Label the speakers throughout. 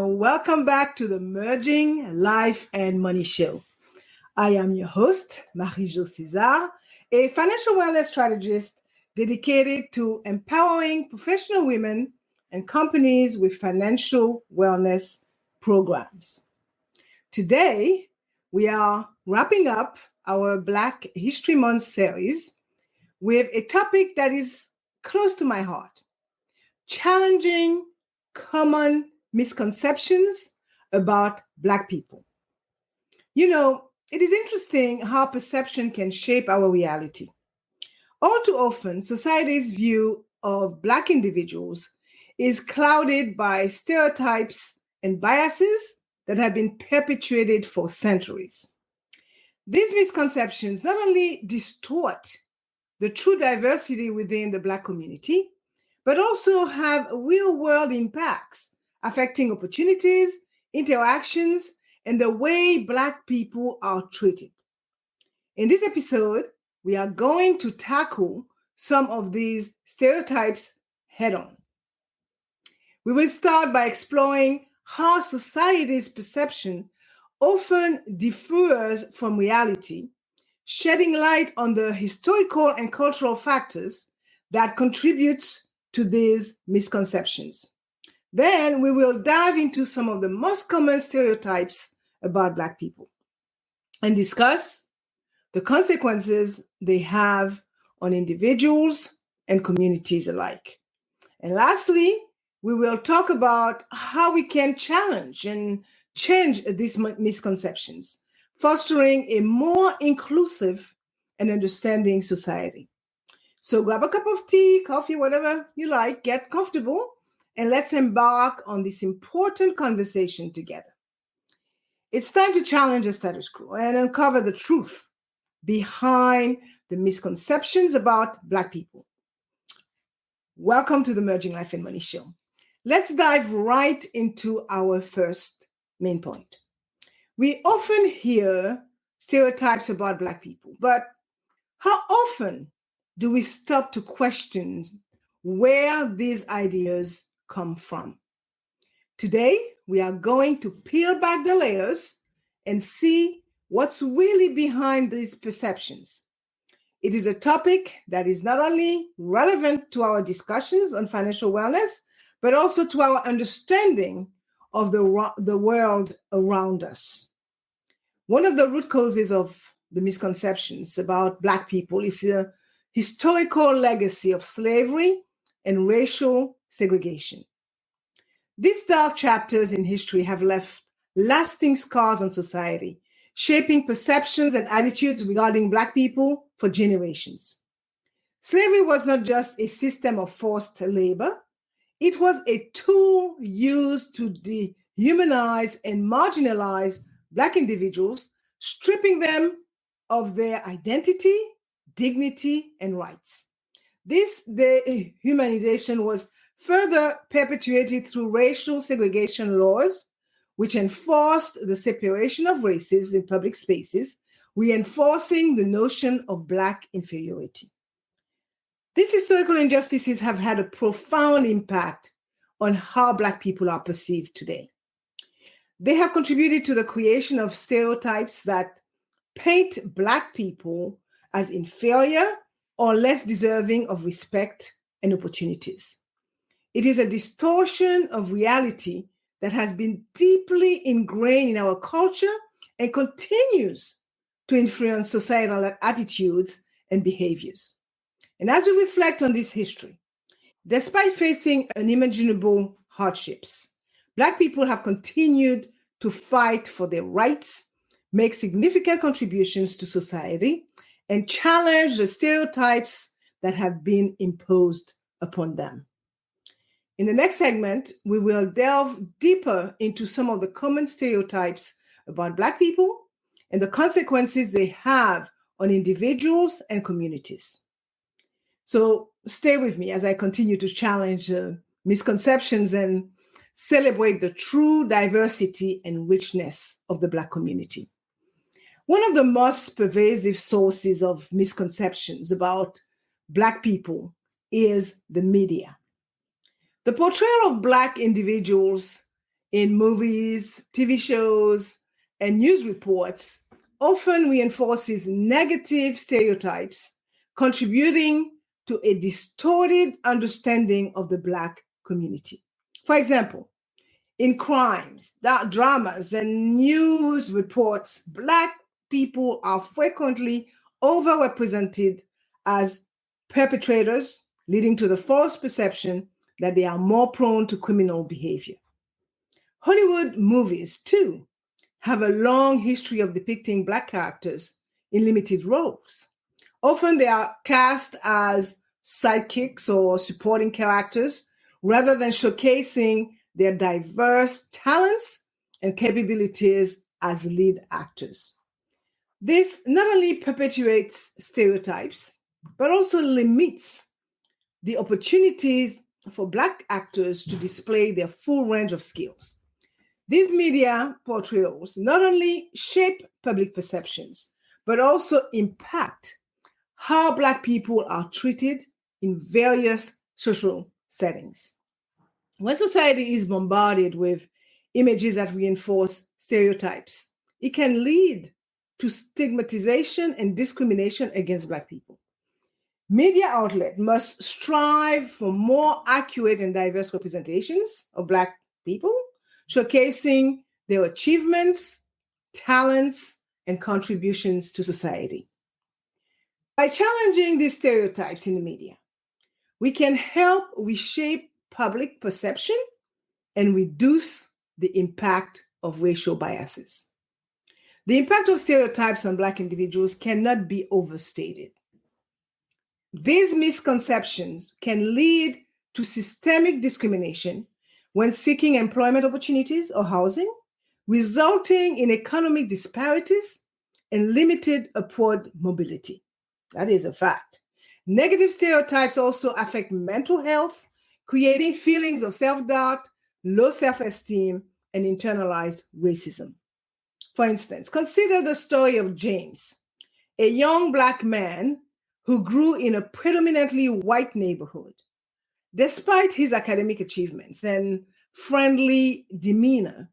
Speaker 1: welcome back to the Merging Life and Money Show. I am your host, Marie-Jo César, a financial wellness strategist dedicated to empowering professional women and companies with financial wellness programs. Today, we are wrapping up our Black History Month series with a topic that is close to my heart: challenging common misconceptions about Black people. It is interesting how perception can shape our reality. All too often, society's view of Black individuals is clouded by stereotypes and biases that have been perpetuated for centuries. These misconceptions not only distort the true diversity within the Black community, but also have real-world impacts affecting opportunities, interactions, and the way Black people are treated. In this episode, we are going to tackle some of these stereotypes head-on. We will start by exploring how society's perception often differs from reality, shedding light on the historical and cultural factors that contribute to these misconceptions. Then we will dive into some of the most common stereotypes about Black people and discuss the consequences they have on individuals and communities alike. And lastly, we will talk about how we can challenge and change these misconceptions, fostering a more inclusive and understanding society. So grab a cup of tea, coffee, whatever you like, get comfortable, and let's embark on this important conversation together. It's time to challenge the status quo and uncover the truth behind the misconceptions about Black people. Welcome to the Merging Life and Money Show. Let's dive right into our first main point. We often hear stereotypes about Black people, but how often do we stop to question where these ideas come from? Today, we are going to peel back the layers and see what's really behind these perceptions. It is a topic that is not only relevant to our discussions on financial wellness, but also to our understanding of the world around us. One of the root causes of the misconceptions about Black people is the historical legacy of slavery and racial segregation. These dark chapters in history have left lasting scars on society, shaping perceptions and attitudes regarding Black people for generations. Slavery was not just a system of forced labor, it was a tool used to dehumanize and marginalize Black individuals, stripping them of their identity, dignity, and rights. This dehumanization was further perpetuated through racial segregation laws, which enforced the separation of races in public spaces, reinforcing the notion of Black inferiority. These historical injustices have had a profound impact on how Black people are perceived today. They have contributed to the creation of stereotypes that paint Black people as inferior or less deserving of respect and opportunities. It is a distortion of reality that has been deeply ingrained in our culture and continues to influence societal attitudes and behaviors. And as we reflect on this history, despite facing unimaginable hardships, Black people have continued to fight for their rights, make significant contributions to society, and challenge the stereotypes that have been imposed upon them. In the next segment, we will delve deeper into some of the common stereotypes about Black people and the consequences they have on individuals and communities. So stay with me as I continue to challenge misconceptions and celebrate the true diversity and richness of the Black community. One of the most pervasive sources of misconceptions about Black people is the media. The portrayal of Black individuals in movies, TV shows, and news reports often reinforces negative stereotypes, contributing to a distorted understanding of the Black community. For example, in crimes, dramas, and news reports, Black people are frequently overrepresented as perpetrators, leading to the false perception that they are more prone to criminal behavior. Hollywood movies, too, have a long history of depicting Black characters in limited roles. Often they are cast as sidekicks or supporting characters rather than showcasing their diverse talents and capabilities as lead actors. This not only perpetuates stereotypes, but also limits the opportunities for Black actors to display their full range of skills. These media portrayals not only shape public perceptions, but also impact how Black people are treated in various social settings. When society is bombarded with images that reinforce stereotypes, it can lead to stigmatization and discrimination against Black people. Media outlets must strive for more accurate and diverse representations of Black people, showcasing their achievements, talents, and contributions to society. By challenging these stereotypes in the media, we can help reshape public perception and reduce the impact of racial biases. The impact of stereotypes on Black individuals cannot be overstated. These misconceptions can lead to systemic discrimination when seeking employment opportunities or housing, resulting in economic disparities and limited upward mobility. That is a fact. Negative stereotypes also affect mental health, creating feelings of self-doubt, low self-esteem, and internalized racism. For instance, consider the story of James, a young Black man who grew in a predominantly white neighborhood. Despite his academic achievements and friendly demeanor,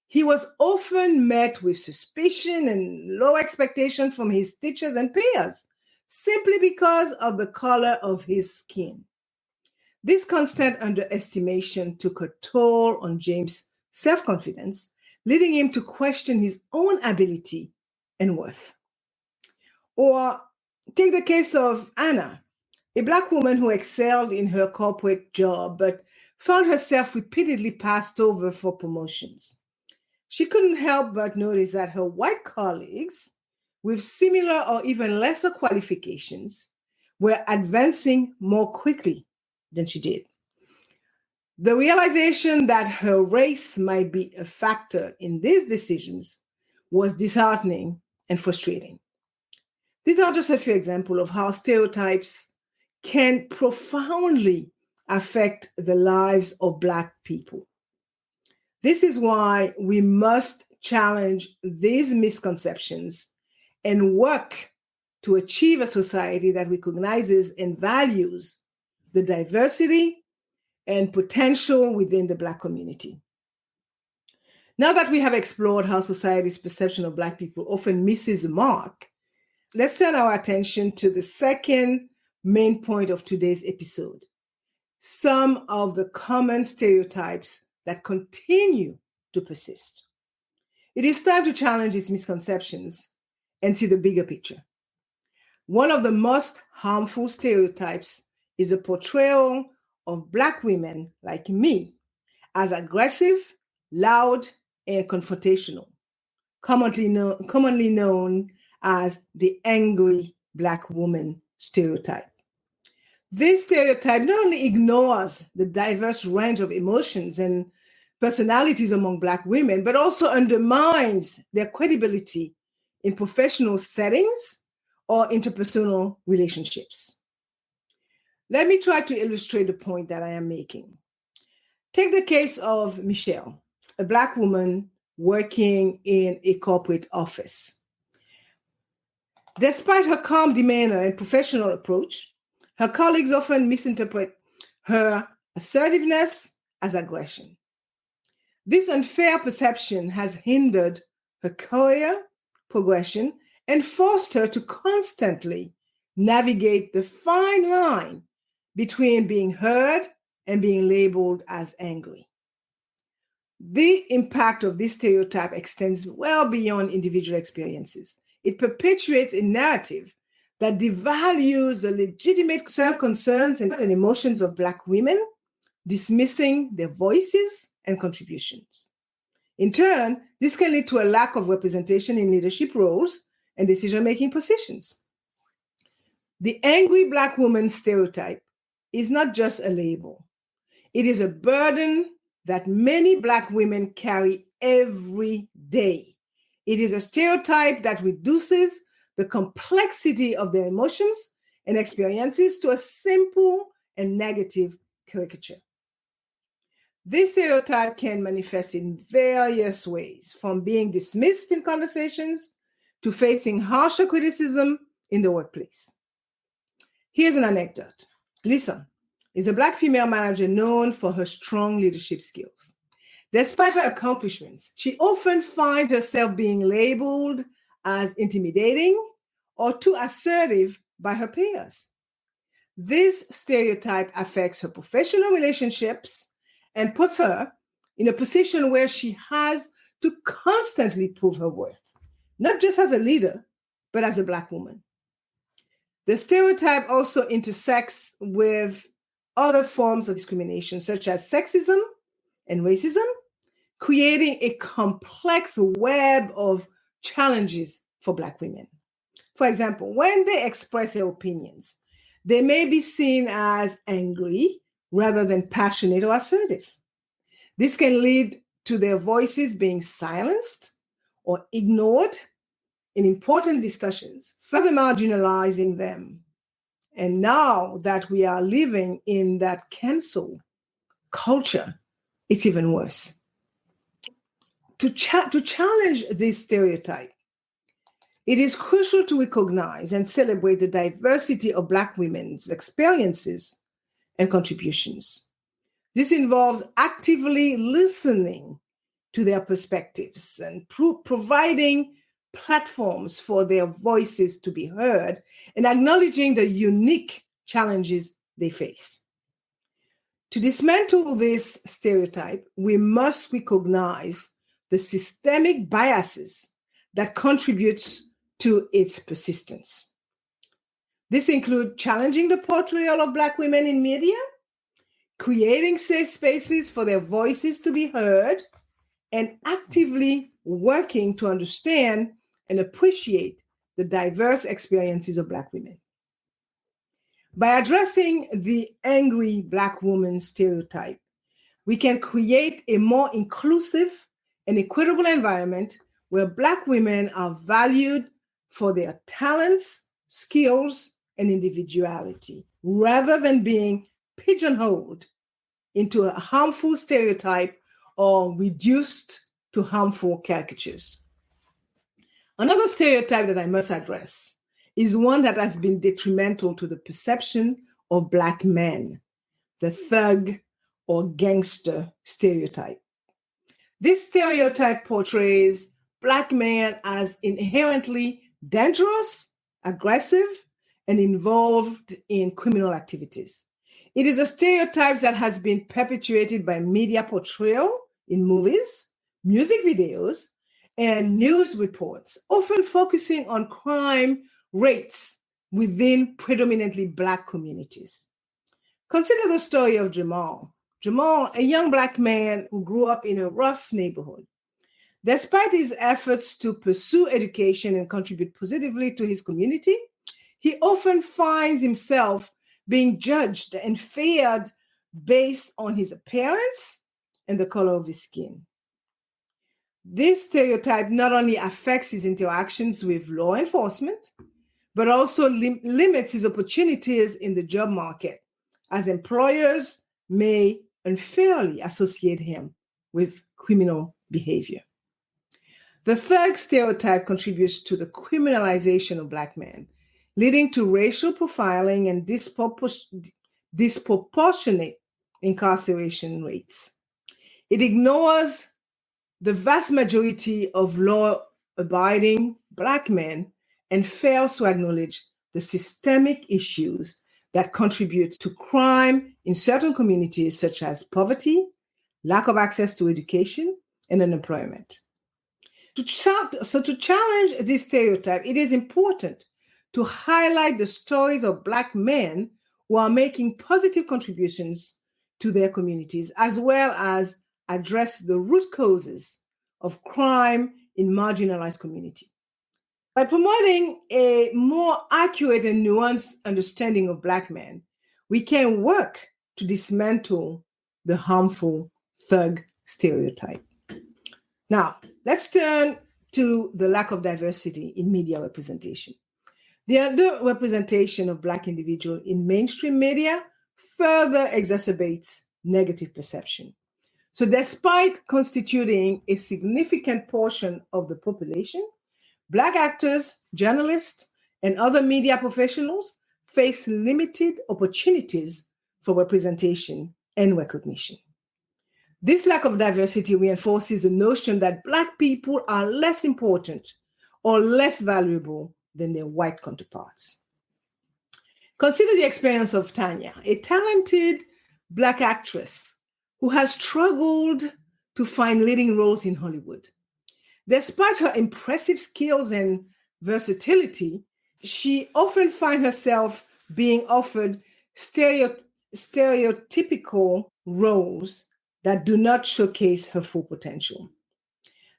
Speaker 1: he was often met with suspicion and low expectation from his teachers and peers, simply because of the color of his skin. This constant underestimation took a toll on James' self-confidence, leading him to question his own ability and worth. Or take the case of Anna, a Black woman who excelled in her corporate job but found herself repeatedly passed over for promotions. She couldn't help but notice that her white colleagues with similar or even lesser qualifications were advancing more quickly than she did. The realization that her race might be a factor in these decisions was disheartening and frustrating. These are just a few examples of how stereotypes can profoundly affect the lives of Black people. This is why we must challenge these misconceptions and work to achieve a society that recognizes and values the diversity and potential within the Black community. Now that we have explored how society's perception of Black people often misses the mark, let's turn our attention to the second main point of today's episode: some of the common stereotypes that continue to persist. It is time to challenge these misconceptions and see the bigger picture. One of the most harmful stereotypes is the portrayal of Black women like me as aggressive, loud, and confrontational, commonly known as the angry Black woman stereotype. This stereotype not only ignores the diverse range of emotions and personalities among Black women, but also undermines their credibility in professional settings or interpersonal relationships. Let me try to illustrate the point that I am making. Take the case of Michelle, a Black woman working in a corporate office. Despite her calm demeanor and professional approach, her colleagues often misinterpret her assertiveness as aggression. This unfair perception has hindered her career progression and forced her to constantly navigate the fine line between being heard and being labeled as angry. The impact of this stereotype extends well beyond individual experiences. It perpetuates a narrative that devalues the legitimate concerns and emotions of Black women, dismissing their voices and contributions. In turn, this can lead to a lack of representation in leadership roles and decision-making positions. The angry Black woman stereotype is not just a label. It is a burden that many Black women carry every day. It is a stereotype that reduces the complexity of their emotions and experiences to a simple and negative caricature. This stereotype can manifest in various ways, from being dismissed in conversations to facing harsher criticism in the workplace. Here's an anecdote. Lisa is a Black female manager known for her strong leadership skills. Despite her accomplishments, she often finds herself being labeled as intimidating or too assertive by her peers. This stereotype affects her professional relationships and puts her in a position where she has to constantly prove her worth, not just as a leader, but as a Black woman. The stereotype also intersects with other forms of discrimination, such as sexism and racism, creating a complex web of challenges for Black women. For example, when they express their opinions, they may be seen as angry rather than passionate or assertive. This can lead to their voices being silenced or ignored in important discussions, further marginalizing them. And now that we are living in that cancel culture, it's even worse. To challenge this stereotype, it is crucial to recognize and celebrate the diversity of Black women's experiences and contributions. This involves actively listening to their perspectives and providing platforms for their voices to be heard and acknowledging the unique challenges they face. To dismantle this stereotype, we must recognize the systemic biases that contributes to its persistence. This includes challenging the portrayal of Black women in media, creating safe spaces for their voices to be heard, and actively working to understand and appreciate the diverse experiences of Black women. By addressing the angry Black woman stereotype, we can create a more inclusive and equitable environment where Black women are valued for their talents, skills, and individuality, rather than being pigeonholed into a harmful stereotype or reduced to harmful caricatures. Another stereotype that I must address is one that has been detrimental to the perception of Black men, the thug or gangster stereotype. This stereotype portrays Black men as inherently dangerous, aggressive, and involved in criminal activities. It is a stereotype that has been perpetuated by media portrayal in movies, music videos, and news reports, often focusing on crime rates within predominantly Black communities. Consider the story of Jamal. Jamal, a young Black man who grew up in a rough neighborhood. Despite his efforts to pursue education and contribute positively to his community, he often finds himself being judged and feared based on his appearance and the color of his skin. This stereotype not only affects his interactions with law enforcement, but also limits his opportunities in the job market, as employers may unfairly associate him with criminal behavior. The third stereotype contributes to the criminalization of Black men, leading to racial profiling and disproportionate incarceration rates. It ignores the vast majority of law-abiding Black men and fails to acknowledge the systemic issues that contribute to crime in certain communities, such as poverty, lack of access to education, and unemployment. To challenge this stereotype, it is important to highlight the stories of Black men who are making positive contributions to their communities, as well as address the root causes of crime in marginalized communities. By promoting a more accurate and nuanced understanding of Black men, we can work to dismantle the harmful thug stereotype. Now, let's turn to the lack of diversity in media representation. The underrepresentation of Black individuals in mainstream media further exacerbates negative perception. So, despite constituting a significant portion of the population, Black actors, journalists, and other media professionals face limited opportunities for representation and recognition. This lack of diversity reinforces the notion that Black people are less important or less valuable than their white counterparts. Consider the experience of Tanya, a talented Black actress who has struggled to find leading roles in Hollywood. Despite her impressive skills and versatility, she often finds herself being offered stereotypical roles that do not showcase her full potential.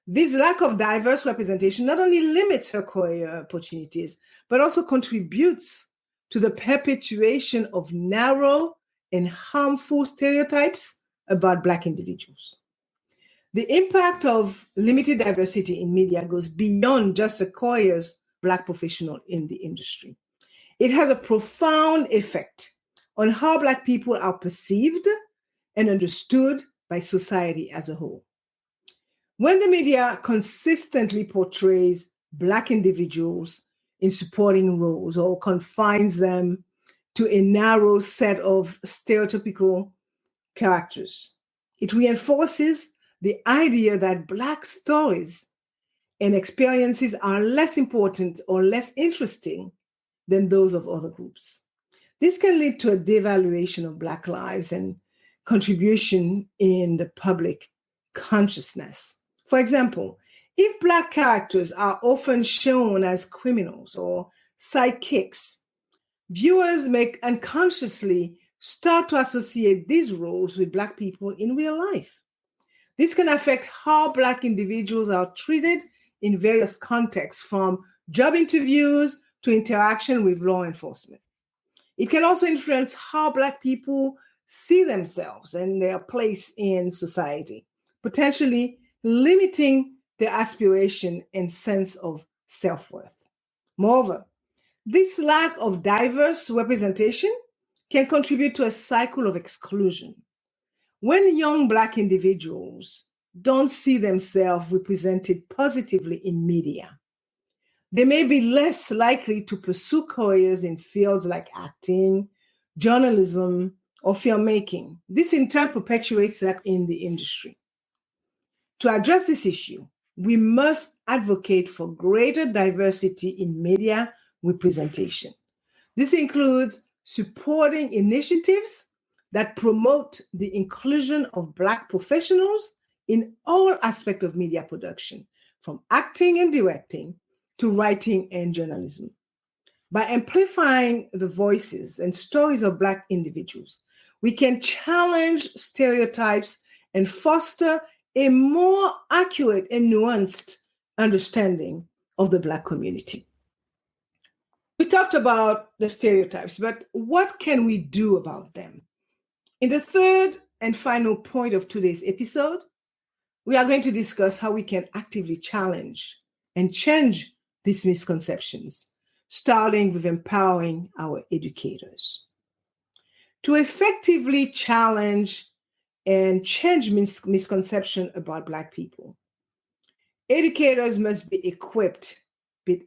Speaker 1: This lack of diverse representation not only limits her career opportunities, but also contributes to the perpetuation of narrow and harmful stereotypes about Black individuals. The impact of limited diversity in media goes beyond just a career's Black professional in the industry. It has a profound effect on how Black people are perceived and understood by society as a whole. When the media consistently portrays Black individuals in supporting roles or confines them to a narrow set of stereotypical characters, it reinforces the idea that Black stories and experiences are less important or less interesting than those of other groups. This can lead to a devaluation of Black lives and contribution in the public consciousness. For example, if Black characters are often shown as criminals or sidekicks, viewers may unconsciously start to associate these roles with Black people in real life. This can affect how Black individuals are treated in various contexts, from job interviews to interaction with law enforcement. It can also influence how Black people see themselves and their place in society, potentially limiting their aspiration and sense of self-worth. Moreover, this lack of diverse representation can contribute to a cycle of exclusion. When young Black individuals don't see themselves represented positively in media, they may be less likely to pursue careers in fields like acting, journalism, or filmmaking. This in turn perpetuates that in the industry. To address this issue, we must advocate for greater diversity in media representation. This includes supporting initiatives that promote the inclusion of Black professionals in all aspects of media production, from acting and directing to writing and journalism. By amplifying the voices and stories of Black individuals, we can challenge stereotypes and foster a more accurate and nuanced understanding of the Black community. We talked about the stereotypes, but what can we do about them? In the third and final point of today's episode, we are going to discuss how we can actively challenge and change these misconceptions, starting with empowering our educators. To effectively challenge and change misconception about Black people, educators must be equipped with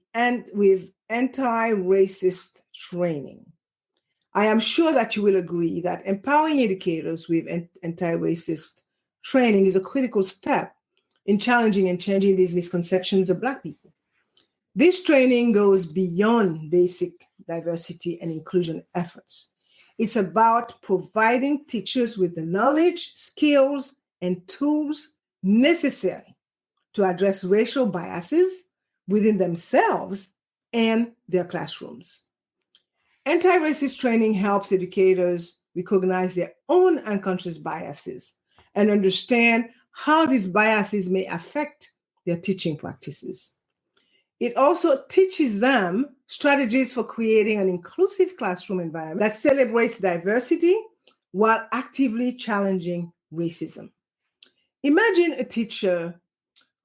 Speaker 1: anti-racist training. I am sure that you will agree that empowering educators with anti-racist training is a critical step in challenging and changing these misconceptions of Black people. This training goes beyond basic diversity and inclusion efforts. It's about providing teachers with the knowledge, skills, and tools necessary to address racial biases within themselves and their classrooms. Anti-racist training helps educators recognize their own unconscious biases and understand how these biases may affect their teaching practices. It also teaches them strategies for creating an inclusive classroom environment that celebrates diversity while actively challenging racism. Imagine a teacher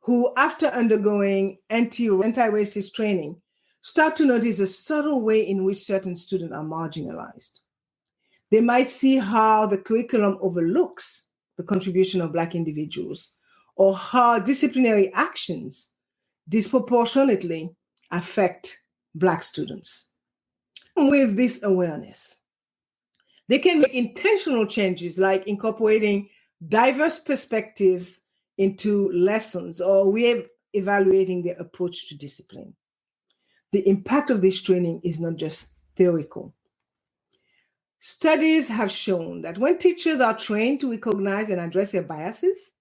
Speaker 1: who, after undergoing anti-racist training, start to notice a subtle way in which certain students are marginalized. They might see how the curriculum overlooks the contribution of Black individuals, or how disciplinary actions disproportionately affect Black students. With this awareness, they can make intentional changes like incorporating diverse perspectives into lessons or re-evaluating their approach to discipline. The impact of this training is not just theoretical. Studies have shown that when teachers are trained to recognize and address their biases,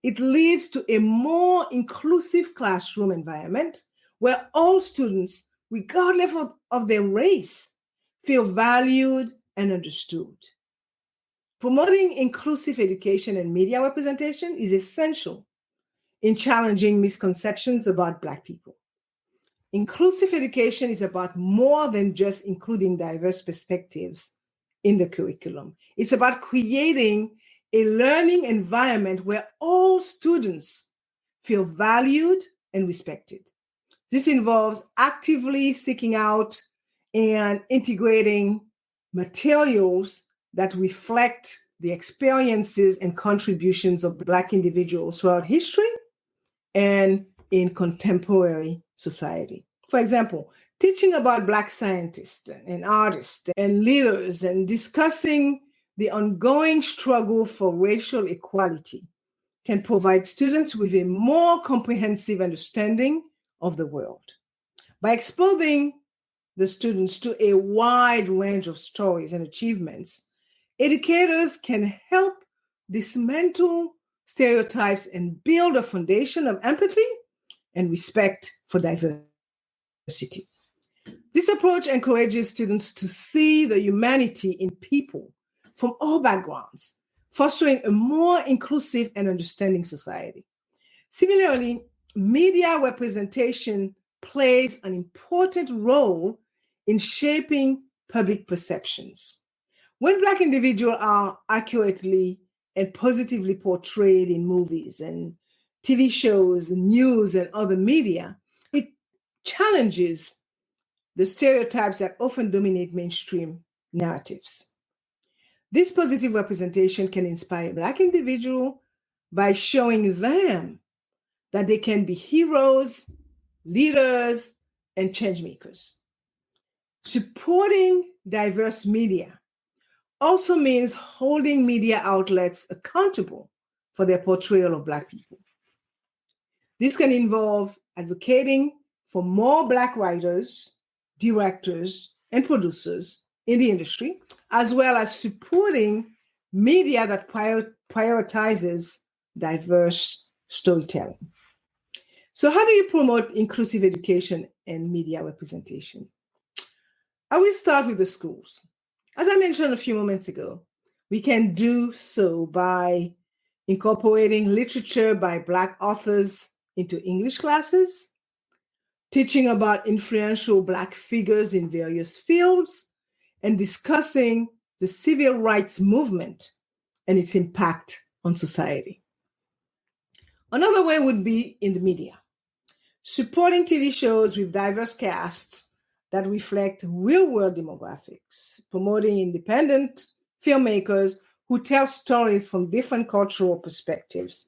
Speaker 1: it leads to a more inclusive classroom environment where all students, regardless of their race, feel valued and understood. Promoting inclusive education and media representation is essential in challenging misconceptions about Black people. Inclusive education is about more than just including diverse perspectives in the curriculum. It's about creating a learning environment where all students feel valued and respected. This involves actively seeking out and integrating materials that reflect the experiences and contributions of Black individuals throughout history and in contemporary society. For example, teaching about Black scientists and artists and leaders and discussing the ongoing struggle for racial equality can provide students with a more comprehensive understanding of the world. By exposing the students to a wide range of stories and achievements, educators can help dismantle stereotypes and build a foundation of empathy and respect for diversity. This approach encourages students to see the humanity in people from all backgrounds, fostering a more inclusive and understanding society. Similarly, media representation plays an important role in shaping public perceptions. When Black individuals are accurately and positively portrayed in movies and TV shows, news, and other media, it challenges the stereotypes that often dominate mainstream narratives. This positive representation can inspire Black individuals by showing them that they can be heroes, leaders, and changemakers. Supporting diverse media also means holding media outlets accountable for their portrayal of Black people. This can involve advocating for more Black writers, directors, and producers in the industry, as well as supporting media that prioritizes diverse storytelling. So, how do you promote inclusive education and media representation? I will start with the schools. As I mentioned a few moments ago, we can do so by incorporating literature by Black authors into English classes, teaching about influential Black figures in various fields, and discussing the civil rights movement and its impact on society. Another way would be in the media, supporting TV shows with diverse casts that reflect real-world demographics, promoting independent filmmakers who tell stories from different cultural perspectives,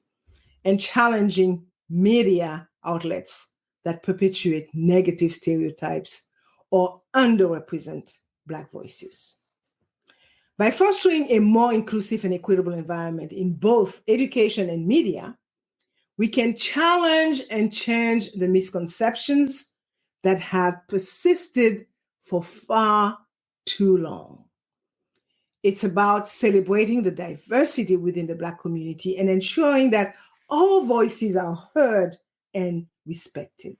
Speaker 1: and challenging media outlets that perpetuate negative stereotypes or underrepresent Black voices. By fostering a more inclusive and equitable environment in both education and media, we can challenge and change the misconceptions that have persisted for far too long. It's about celebrating the diversity within the Black community and ensuring that all voices are heard and respected.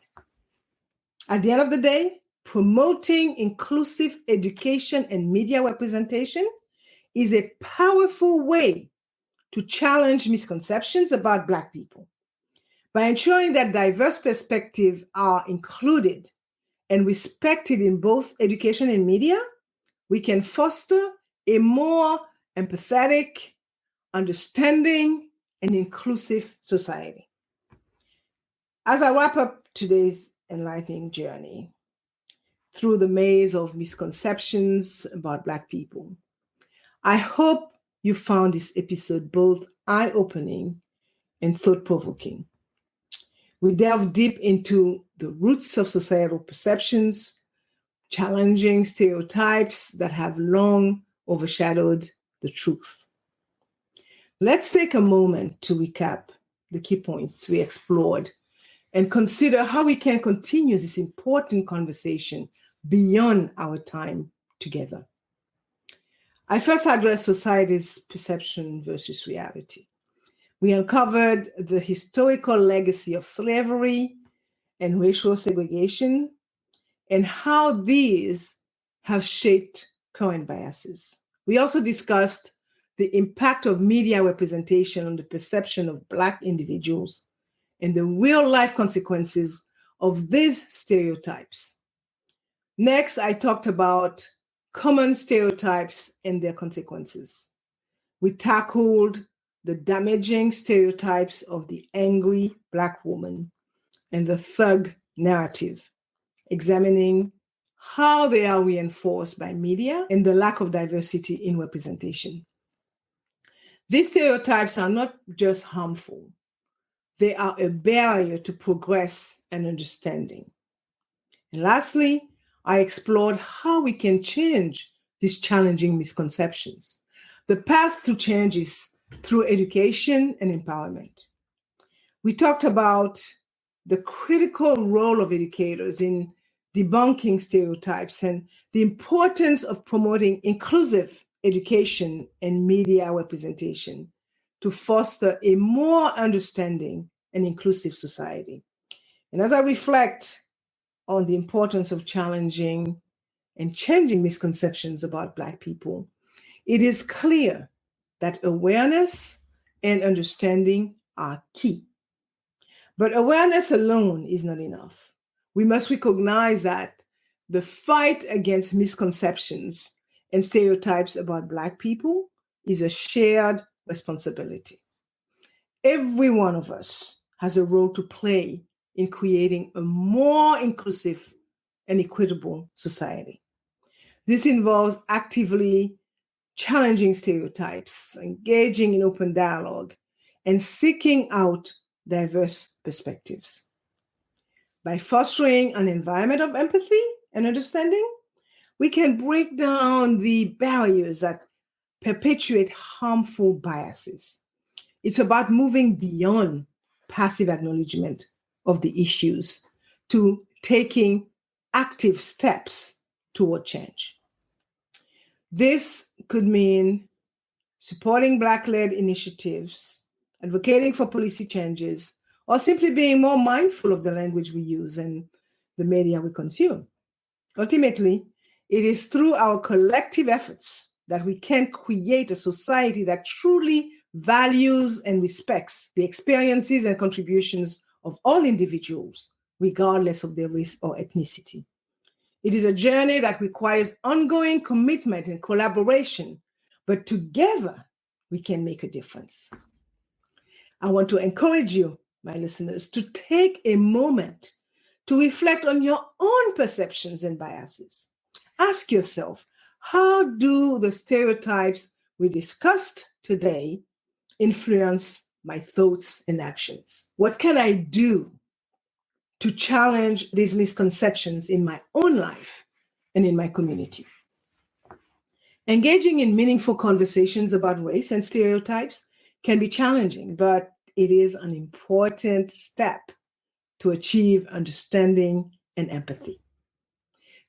Speaker 1: At the end of the day, promoting inclusive education and media representation is a powerful way to challenge misconceptions about Black people. By ensuring that diverse perspectives are included and respected in both education and media, we can foster a more empathetic, understanding, and inclusive society. As I wrap up today's enlightening journey through the maze of misconceptions about Black people, I hope you found this episode both eye-opening and thought-provoking. We delve deep into the roots of societal perceptions, challenging stereotypes that have long overshadowed the truth. Let's take a moment to recap the key points we explored and consider how we can continue this important conversation beyond our time together. I first addressed society's perception versus reality. We uncovered the historical legacy of slavery and racial segregation and how these have shaped current biases. We also discussed the impact of media representation on the perception of Black individuals and the real-life consequences of these stereotypes. Next, I talked about common stereotypes and their consequences. We tackled the damaging stereotypes of the angry Black woman and the thug narrative, examining how they are reinforced by media and the lack of diversity in representation. These stereotypes are not just harmful, they are a barrier to progress and understanding. And lastly, I explored how we can change these challenging misconceptions. The path to change is through education and empowerment. We talked about the critical role of educators in debunking stereotypes and the importance of promoting inclusive education and media representation to foster a more understanding and inclusive society. And as I reflect on the importance of challenging and changing misconceptions about Black people, it is clear that awareness and understanding are key. But awareness alone is not enough. We must recognize that the fight against misconceptions and stereotypes about Black people is a shared responsibility. Every one of us has a role to play in creating a more inclusive and equitable society. This involves actively challenging stereotypes, engaging in open dialogue, and seeking out diverse perspectives. By fostering an environment of empathy and understanding, we can break down the barriers that perpetuate harmful biases. It's about moving beyond passive acknowledgement of the issues to taking active steps toward change. This could mean supporting Black-led initiatives, advocating for policy changes, or simply being more mindful of the language we use and the media we consume. Ultimately, it is through our collective efforts that we can create a society that truly values and respects the experiences and contributions of all individuals, regardless of their race or ethnicity. It is a journey that requires ongoing commitment and collaboration, but together we can make a difference. I want to encourage you, my listeners, to take a moment to reflect on your own perceptions and biases. Ask yourself, how do the stereotypes we discussed today influence my thoughts and actions? What can I do to challenge these misconceptions in my own life and in my community? Engaging in meaningful conversations about race and stereotypes can be challenging, but it is an important step to achieve understanding and empathy.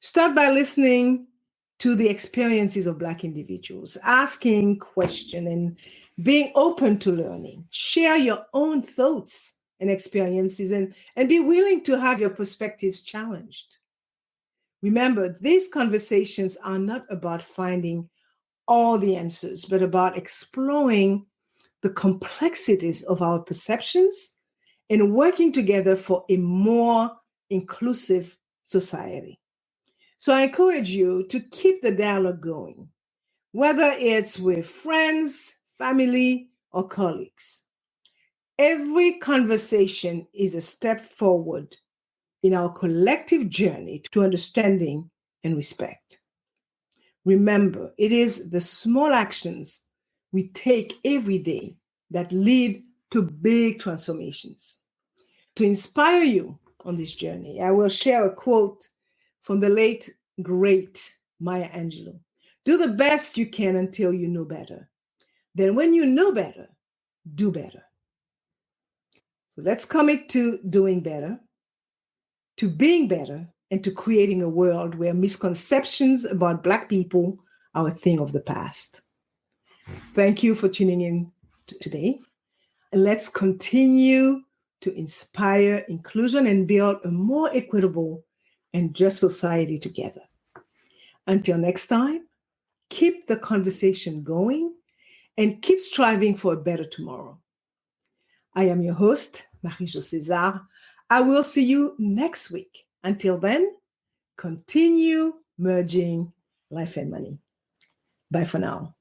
Speaker 1: Start by listening to the experiences of Black individuals, asking questions and being open to learning. Share your own thoughts and experiences and be willing to have your perspectives challenged. Remember, these conversations are not about finding all the answers, but about exploring the complexities of our perceptions and working together for a more inclusive society. So I encourage you to keep the dialogue going, whether it's with friends, family, or colleagues. Every conversation is a step forward in our collective journey to understanding and respect. Remember, it is the small actions we take every day that lead to big transformations. To inspire you on this journey, I will share a quote from the late, great Maya Angelou. Do the best you can until you know better. Then when you know better, do better. So let's commit to doing better, to being better, and to creating a world where misconceptions about Black people are a thing of the past. Thank you for tuning in today. Let's continue to inspire inclusion and build a more equitable and just society together. Until next time, keep the conversation going and keep striving for a better tomorrow. I am your host, Marie-Jo César. I will see you next week. Until then, continue merging life and money. Bye for now.